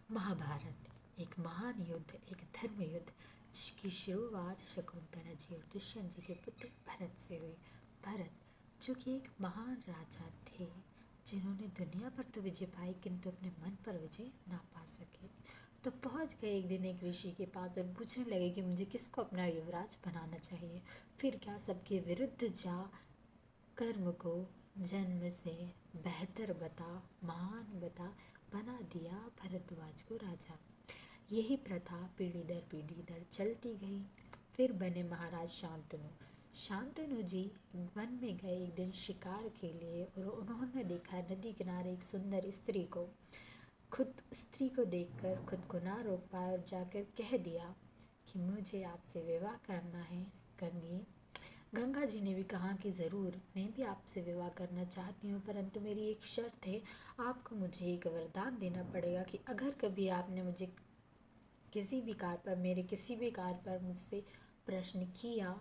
महाभारत एक महान युद्ध, एक धर्म युद्ध जिसकी शुरुआत शकुंतला जी और दुष्यंत जी के पुत्र भरत से हुई। भरत जो कि एक महान राजा थे, जिन्होंने दुनिया पर तो विजय पाई किंतु अपने मन पर विजय ना पा सके। तो पहुंच गए एक दिन एक ऋषि के पास और पूछने लगे कि मुझे किसको अपना युवराज बनाना चाहिए। फिर क्या सबके विरुद्ध जा कर्म को जन्म से बेहतर बता, महान बना दिया भरद्वाज को राजा। यही प्रथा पीढ़ी दर पीढ़ी दर चलती गई। फिर बने महाराज शांतनु। शांतनु जी वन में गए एक दिन शिकार के लिए और उन्होंने देखा नदी किनारे एक सुंदर स्त्री को। खुद स्त्री को देखकर खुद को ना रोक पाया और जाकर कह दिया कि मुझे आपसे विवाह करना है। गंगा जी ने भी कहा कि ज़रूर, मैं भी आपसे विवाह करना चाहती हूँ, परंतु मेरी एक शर्त है, आपको मुझे एक वरदान देना पड़ेगा कि अगर कभी आपने मुझे किसी भी कार्य पर मुझसे प्रश्न किया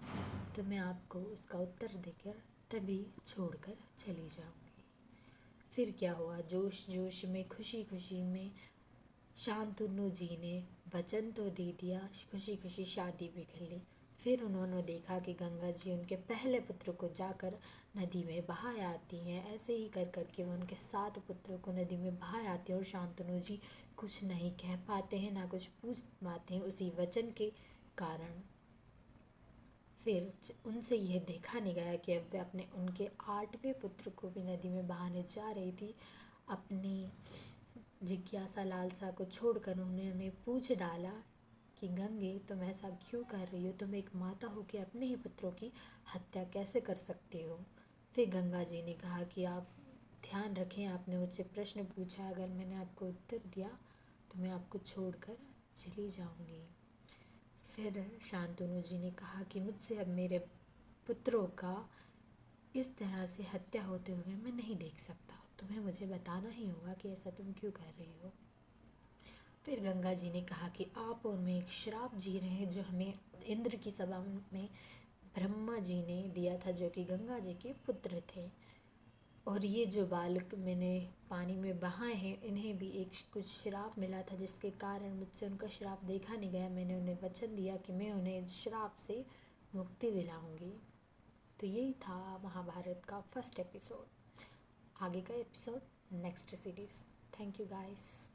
तो मैं आपको उसका उत्तर देकर तभी छोड़कर चली जाऊंगी। फिर क्या हुआ, जोश जोश में खुशी खुशी में शांतनु जी ने वचन तो दे दिया, खुशी खुशी शादी भी कर ली। फिर उन्होंने देखा कि गंगा जी उनके पहले पुत्र को जाकर नदी में बहा आती हैं। ऐसे ही कर करके वो उनके 7 पुत्रों को नदी में बहा आते हैं और शांतनु जी कुछ नहीं कह पाते हैं, ना कुछ पूछ पाते हैं उसी वचन के कारण। फिर उनसे यह देखा नहीं गया कि अब वे अपने उनके 8वें पुत्र को भी नदी में बहाने जा रही थी। अपनी जिज्ञासा लालसा को छोड़कर उन्होंने पूछ डाला कि गंगे, तुम ऐसा क्यों कर रही हो? तुम एक माता हो के अपने ही पुत्रों की हत्या कैसे कर सकती हो? फिर गंगा जी ने कहा कि आप ध्यान रखें, आपने मुझसे प्रश्न पूछा, अगर मैंने आपको उत्तर दिया तो मैं आपको छोड़कर चली जाऊंगी। फिर शांतनु जी ने कहा कि मुझसे अब मेरे पुत्रों का इस तरह से हत्या होते हुए मैं नहीं देख सकता, तुम्हें मुझे बताना ही होगा कि ऐसा तुम क्यों कर रही हो। फिर गंगा जी ने कहा कि आप और मैं एक श्राप जी रहे हैं जो हमें इंद्र की सभा में ब्रह्मा जी ने दिया था, जो कि गंगा जी के पुत्र थे। और ये जो बालक मैंने पानी में बहाए हैं, इन्हें भी एक कुछ श्राप मिला था, जिसके कारण मुझसे उनका श्राप देखा नहीं गया। मैंने उन्हें वचन दिया कि मैं उन्हें इस श्राप से मुक्ति दिलाऊंगी। तो यही था महाभारत का फर्स्ट एपिसोड। आगे का episode next series. Thank you guys.